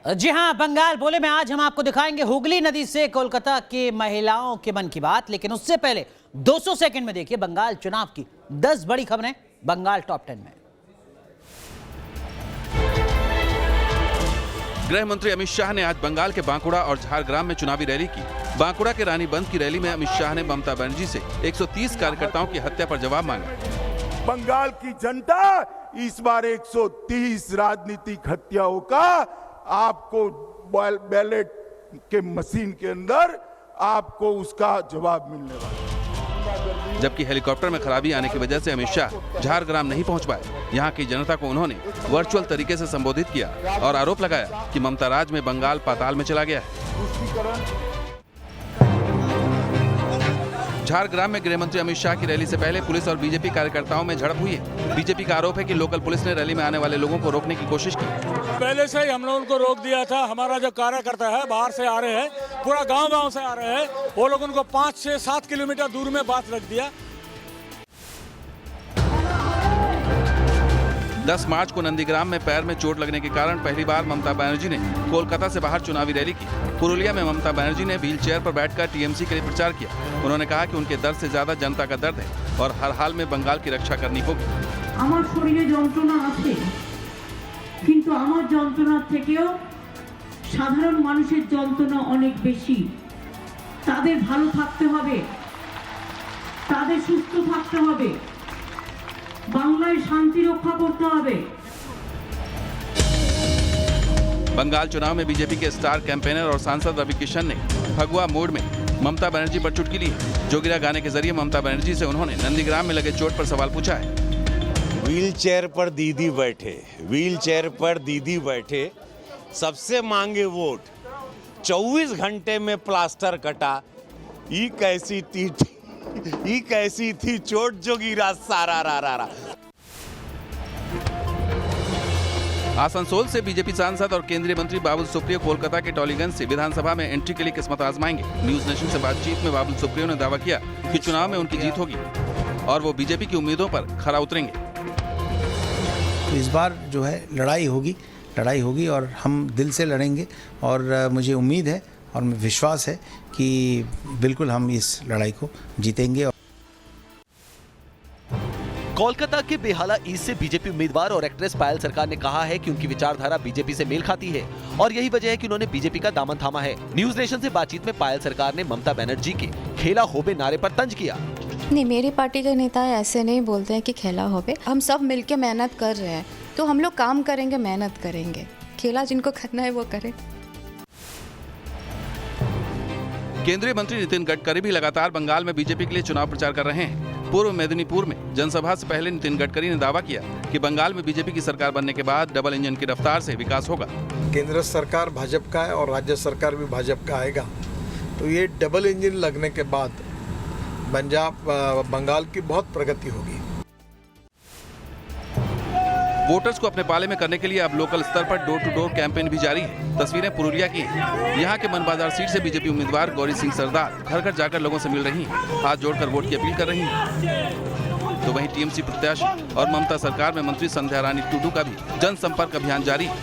जी हां, बंगाल बोले में आज हम आपको दिखाएंगे हुगली नदी से कोलकाता के महिलाओं के मन की बात। लेकिन उससे पहले 200 सेकंड में देखिए बंगाल चुनाव की 10 बड़ी खबरें बंगाल टॉप 10 में। गृह मंत्री अमित शाह ने आज बंगाल के बांकुड़ा और झारग्राम में चुनावी रैली की। बांकुड़ा के रानीबंध की रैली में अमित शाह ने ममता बनर्जी से 130 कार्यकर्ताओं की हत्या पर जवाब मांगा। बंगाल की जनता इस बार 130 राजनीतिक हत्याओं का आपको बैलेट के मशीन के अंदर आपको उसका जवाब मिलने वाला। जबकि हेलीकॉप्टर में खराबी आने की वजह से अमित शाह झारग्राम नहीं पहुंच पाए। यहां की जनता को उन्होंने वर्चुअल तरीके से संबोधित किया और आरोप लगाया कि ममता राज में बंगाल पाताल में चला गया है। झारग्राम में गृह मंत्री अमित शाह की रैली से पहले पुलिस और बीजेपी कार्यकर्ताओं में झड़प हुई है। बीजेपी का आरोप है कि लोकल पुलिस ने रैली में आने वाले लोगों को रोकने की कोशिश की। पहले से ही हम लोगों को रोक दिया था। हमारा जो कार्यकर्ता है बाहर से आ रहे हैं, पूरा गांव से आ रहे हैं, वो लोग उनको 5 से 7 किलोमीटर दूर में बात रख दिया। 10 मार्च को नंदीग्राम में पैर में चोट लगने के कारण पहली बार ममता बनर्जी ने कोलकाता से बाहर चुनावी रैली की। पुरुलिया में ममता बनर्जी ने व्हील चेयर पर बैठकर टीएमसी के लिए प्रचार किया। उन्होंने कहा कि उनके दर्द से ज्यादा जनता का दर्द है और हर हाल में बंगाल की रक्षा करनी होगी। আমার শরীরে যন্ত্রণা আছে, কিন্তু আমার যন্ত্রণা থেকেও সাধারণ মানুষের যন্ত্রণা অনেক বেশি। তাদের ভালো থাকতে হবে, তাদের সুস্থ থাকতে হবে, বাংলায় শান্তি রক্ষা করতে হবে। बंगाल चुनाव में बीजेपी के स्टार कैंपेनर और सांसद रवि किशन ने फगुआ मोड में ममता बनर्जी पर चुटकी ली। जोगिरा गाने के जरिए ममता बनर्जी से उन्होंने नंदीग्राम में लगे चोट पर सवाल पूछा है। व्हील चेयर पर दीदी बैठे, व्हील चेयर पर दीदी बैठे, सबसे मांगे वोट, 24 घंटे में प्लास्टर कटा। ये कैसी थी चोट जोगिरा सारा रा। आसनसोल से बीजेपी सांसद और केंद्रीय मंत्री बाबुल सुप्रियो कोलकाता के टॉलीगंज से विधानसभा में एंट्री के लिए किस्मत आजमाएंगे। न्यूज नेशन से बातचीत में बाबुल सुप्रियो ने दावा किया कि चुनाव में उनकी जीत होगी और वो बीजेपी की उम्मीदों पर खरा उतरेंगे। तो इस बार जो है लड़ाई होगी और हम दिल से लड़ेंगे और मुझे उम्मीद है और विश्वास है कि बिल्कुल हम इस लड़ाई को जीतेंगे। कोलकाता के बेहाला ईस्ट से बीजेपी उम्मीदवार और एक्ट्रेस पायल सरकार ने कहा है कि उनकी विचारधारा बीजेपी से मेल खाती है और यही वजह है कि उन्होंने बीजेपी का दामन थामा है। न्यूज नेशन से बातचीत में पायल सरकार ने ममता बनर्जी के खेला होबे नारे पर तंज किया। नहीं, मेरी पार्टी के नेता ऐसे नहीं बोलते हैं कि खेला होबे। हम सब मिलके मेहनत कर रहे हैं, तो हम लोग काम करेंगे, मेहनत करेंगे। खेला जिनको करना है वो करे। केंद्रीय मंत्री नितिन गडकरी भी लगातार बंगाल में बीजेपी के लिए चुनाव प्रचार कर रहे हैं। पूर्व मेदिनीपुर में जनसभा से पहले नितिन गडकरी ने दावा किया कि बंगाल में बीजेपी की सरकार बनने के बाद डबल इंजन की रफ्तार से विकास होगा। केंद्र सरकार भाजपा का है और राज्य सरकार भी भाजपा का आएगा, तो ये डबल इंजन लगने के बाद बंगाल की बहुत प्रगति होगी। वोटर्स को अपने पाले में करने के लिए अब लोकल स्तर पर डोर टू डोर कैंपेन भी जारी है। तस्वीरें पुरुलिया की हैं। यहाँ के मन बाजार सीट से बीजेपी उम्मीदवार गौरी सिंह सरदार घर घर जाकर लोगों से मिल रही हैं, हाथ जोड़कर वोट की अपील कर रही हैं। तो वहीं टीएमसी प्रत्याशी और ममता सरकार में मंत्री संध्या रानी टुडू का भी जनसंपर्क अभियान जारी है।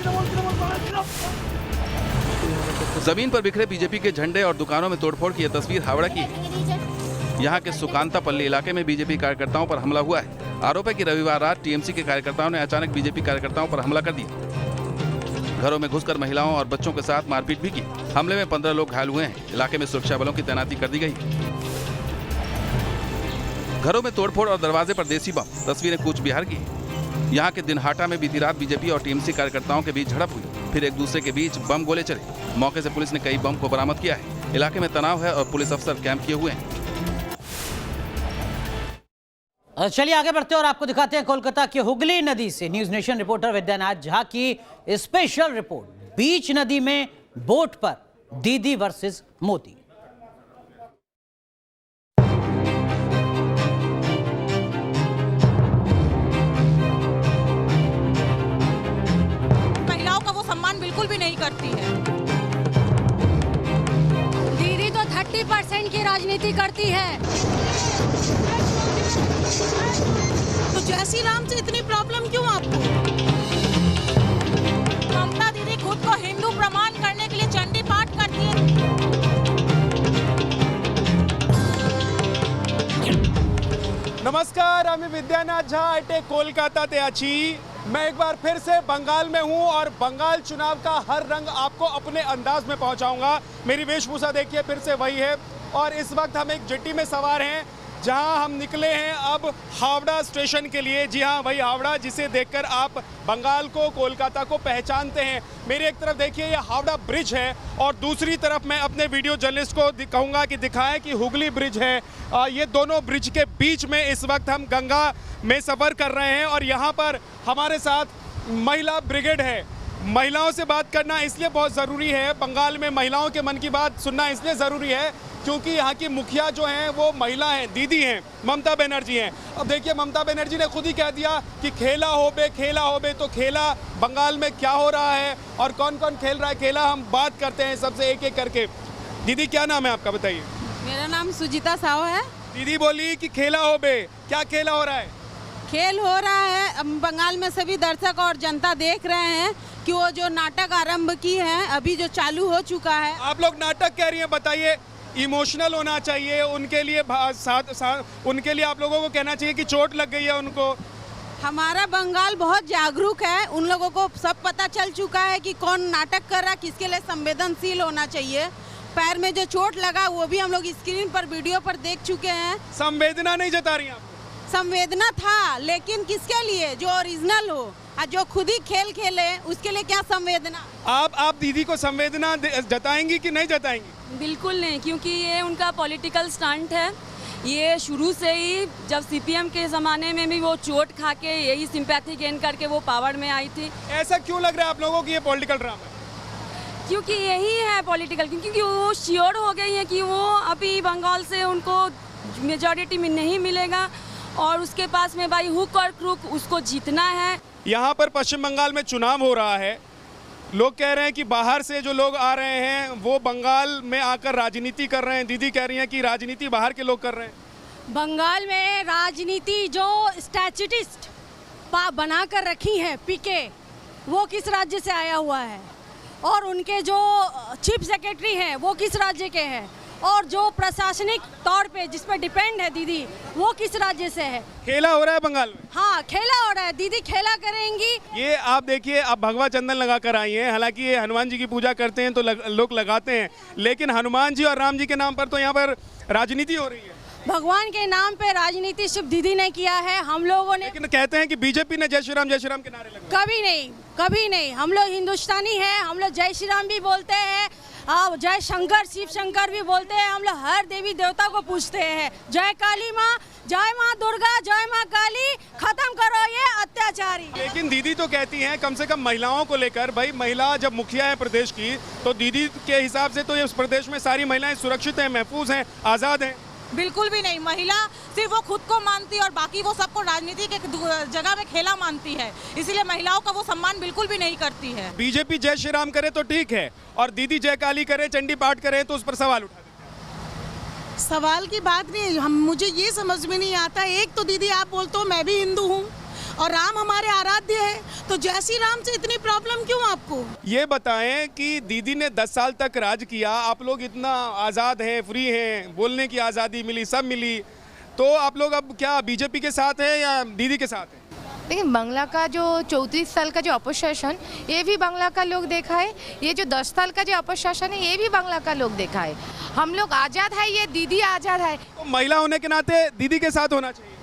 जमीन पर बिखरे बीजेपी के झंडे और दुकानों में तोड़फोड़ की यह तस्वीर हावड़ा की है। यहाँ के सुकांतापल्ली इलाके में बीजेपी कार्यकर्ताओं पर हमला हुआ है। आरोप है कि रविवार रात टीएमसी के कार्यकर्ताओं ने अचानक बीजेपी कार्यकर्ताओं पर हमला कर दिया। घरों में घुसकर महिलाओं और बच्चों के साथ मारपीट भी की। हमले में 15 लोग घायल हुए हैं। इलाके में सुरक्षा बलों की तैनाती कर दी गई। घरों में तोड़फोड़ और दरवाजे पर देसी बम। तस्वीरें कूच बिहार की। यहाँ के दिनहाटा में बीती रात बीजेपी और टीएमसी कार्यकर्ताओं के बीच झड़प हुई। फिर एक दूसरे के बीच बम गोले चले। मौके से पुलिस ने कई बम को बरामद किया है। इलाके में तनाव है और पुलिस अफसर कैंप किए हुए हैं। चलिए आगे बढ़ते और आपको दिखाते हैं कोलकाता की हुगली नदी से news nation reporter Vidyanath Jha की स्पेशल रिपोर्ट। बीच नदी में बोट पर दीदी वर्सेस मोदी। महिलाओं का वो सम्मान बिल्कुल भी नहीं करती है। दीदी तो 30% की राजनीति करती है। तो जय श्री राम से इतनी प्रॉब्लम क्यों आपको? ममता दीदी खुद को हिंदू प्रमाण नमस्कार, আমি বিদ্যানাথ ঝা, এটে কলকাতাতে আছি। मैं एक बार फिर से बंगाल में हूं और बंगाल चुनाव का हर रंग आपको अपने अंदाज में पहुंचाऊंगा। मेरी वेशभूषा देखिए फिर से वही है और इस वक्त हम एक जेट्टी में सवार हैं जहां हम निकले हैं अब हावड़ा स्टेशन के लिए। जी हां, वही हावड़ा जिसे देखकर आप बंगाल को, कोलकाता को पहचानते हैं। मेरी एक तरफ देखिए ये हावड़ा ब्रिज है और दूसरी तरफ मैं अपने वीडियो जर्नलिस्ट को कहूँगा कि दिखाएं कि हुगली ब्रिज है। ये दोनों ब्रिज के बीच में इस वक्त हम गंगा में सफ़र कर रहे हैं और यहाँ पर हमारे साथ महिला ब्रिगेड है। महिलाओं से बात करना इसलिए बहुत ज़रूरी है, बंगाल में महिलाओं के मन की बात सुनना इसलिए ज़रूरी है क्योंकि यहाँ की मुखिया जो हैं वो महिला हैं, दीदी हैं, ममता बनर्जी हैं। अब देखिए ममता बनर्जी ने खुद ही कह दिया कि खेला हो बे, तो खेला बंगाल में क्या हो रहा है और कौन कौन खेल रहा है खेला, हम बात करते हैं सबसे एक एक करके। दीदी क्या नाम है आपका, बताइए। मेरा नाम सुजीता साहू है। दीदी बोली कि खेला हो बे, क्या खेला हो रहा है? खेल हो रहा है, बंगाल में सभी दर्शक और जनता देख रहे हैं कि वो जो नाटक आरंभ की है अभी जो चालू हो चुका है। आप लोग नाटक कह रही हैं, बताइए। इमोशनल होना चाहिए उनके लिए, उनके लिए आप लोगों को कहना चाहिए कि चोट लग गई है उनको। हमारा बंगाल बहुत जागरूक है, उन लोगों को सब पता चल चुका है कि कौन नाटक कर रहा, किसके लिए संवेदनशील होना चाहिए। पैर में जो चोट लगा वो भी हम लोग स्क्रीन पर वीडियो पर देख चुके हैं। संवेदना नहीं जता रही आप? संवेदना था, लेकिन किसके लिए? जो ओरिजिनल हो और जो खुद ही खेल खेले उसके लिए क्या संवेदना। आप दीदी को संवेदना जताएंगी कि नहीं जताएंगी? बिल्कुल नहीं, क्योंकि ये उनका पॉलिटिकल स्टंट है। ये शुरू से ही जब सीपीएम के ज़माने में भी वो चोट खा के यही सिंपैथी गेन करके वो पावर में आई थी। ऐसा क्यों लग रहा है आप लोगों की ये पॉलिटिकल ड्रामा? क्योंकि यही है पॉलिटिकल, क्योंकि वो श्योर हो गई है कि वो अभी बंगाल से उनको मेजॉरिटी में नहीं मिलेगा और उसके पास में भाई हुक और क्रुक उसको जीतना है। यहाँ पर पश्चिम बंगाल में चुनाव हो रहा है, लोग कह रहे हैं कि बाहर से जो लोग आ रहे हैं वो बंगाल में आकर राजनीति कर रहे हैं। दीदी कह रही हैं कि राजनीति बाहर के लोग कर रहे हैं। बंगाल में राजनीति जो स्टैटिस्ट बना कर रखी है पीके, वो किस राज्य से आया हुआ है और उनके जो चीफ सेक्रेटरी हैं वो किस राज्य के हैं और जो प्रशासनिक तौर पे जिस पर डिपेंड है दीदी वो किस राज्य से है। खेला हो रहा है बंगाल में? हाँ, खेला हो रहा है, दीदी खेला करेंगी। ये आप देखिए, आप भगवा चंदन लगा कर आई हैं। हालांकि ये हनुमान जी की पूजा करते हैं तो लोग लगाते हैं, लेकिन हनुमान जी और राम जी के नाम पर तो यहाँ पर राजनीति हो रही है। भगवान के नाम पे राजनीति सिर्फ दीदी ने किया है, हम लोगों ने। लेकिन कहते हैं कि बीजेपी ने जय श्री राम के नारे लगाए। कभी नहीं, कभी नहीं। हम लोग हिंदुस्तानी हैं, हम लोग जय श्री राम भी बोलते हैं, जय शंकर, शिव शंकर भी बोलते हैं। हम लोग हर देवी देवता को पूछते हैं, जय काली माँ, जय माँ दुर्गा, जय माँ काली, खत्म करो ये अत्याचारी। लेकिन दीदी तो कहती हैं कम से कम महिलाओं को लेकर, भाई महिला जब मुखिया है प्रदेश की तो दीदी के हिसाब से तो ये प्रदेश में सारी महिलाएं सुरक्षित हैं, महफूज हैं, आज़ाद हैं। बिल्कुल भी नहीं, महिला सिर्फ वो खुद को मानती है और बाकी वो सबको राजनीति के जगह में खेला मानती है, इसीलिए महिलाओं का वो सम्मान बिल्कुल भी नहीं करती है। बीजेपी जय श्री राम करे तो ठीक है और दीदी जय काली करे, चंडी पाठ करे तो उस पर सवाल उठा देते हैं। सवाल की बात नहीं, मुझे ये समझ में नहीं आता। एक तो दीदी आप बोलते हो मैं भी हिंदू हूँ और राम हमारे आराध्य है, तो जय श्री राम से इतनी प्रॉब्लम क्यों आपको? ये बताएं कि दीदी ने 10 साल तक राज किया, आप लोग इतना आज़ाद हैं, फ्री हैं, बोलने की आज़ादी मिली, सब मिली, तो आप लोग अब क्या बीजेपी के साथ हैं या दीदी के साथ हैं? लेकिन बांग्ला का जो 34 साल का जो अपोजिशन, ये भी बांग्ला का लोग देखा है। ये जो 10 साल का जो अपोजिशन है, ये भी बांग्ला का लोग देखा है। हम लोग आज़ाद है, ये दीदी आज़ाद है। तो महिला होने के नाते दीदी के साथ होना चाहिए।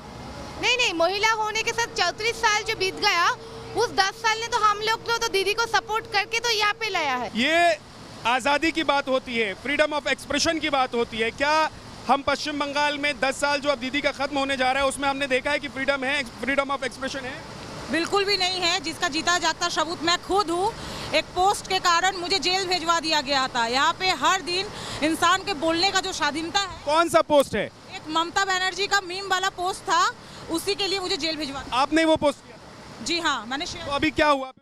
नहीं, महिला होने के साथ 34 साल जो बीत गया, उस 10 साल ने तो हम लोग तो दीदी को सपोर्ट करके तो यहाँ पे लाया है। ये आज़ादी की बात होती है, फ्रीडम ऑफ एक्सप्रेशन की बात होती है। क्या हम पश्चिम बंगाल में 10 साल जो अब दीदी का खत्म होने जा रहा है उसमें हमने देखा है कि फ्रीडम है, फ्रीडम ऑफ एक्सप्रेशन है? बिल्कुल भी नहीं है, जिसका जीता जागता सबूत मैं खुद हूँ। एक पोस्ट के कारण मुझे जेल भेजवा दिया गया था। यहाँ पे हर दिन इंसान के बोलने का जो स्वाधीनता है। कौन सा पोस्ट है? एक ममता बनर्जी का मीम वाला पोस्ट था, उसी के लिए मुझे जेल भिजवा। आपने वो पोस्ट किया? जी हाँ, मैंने शेयर। तो अभी क्या हुआ?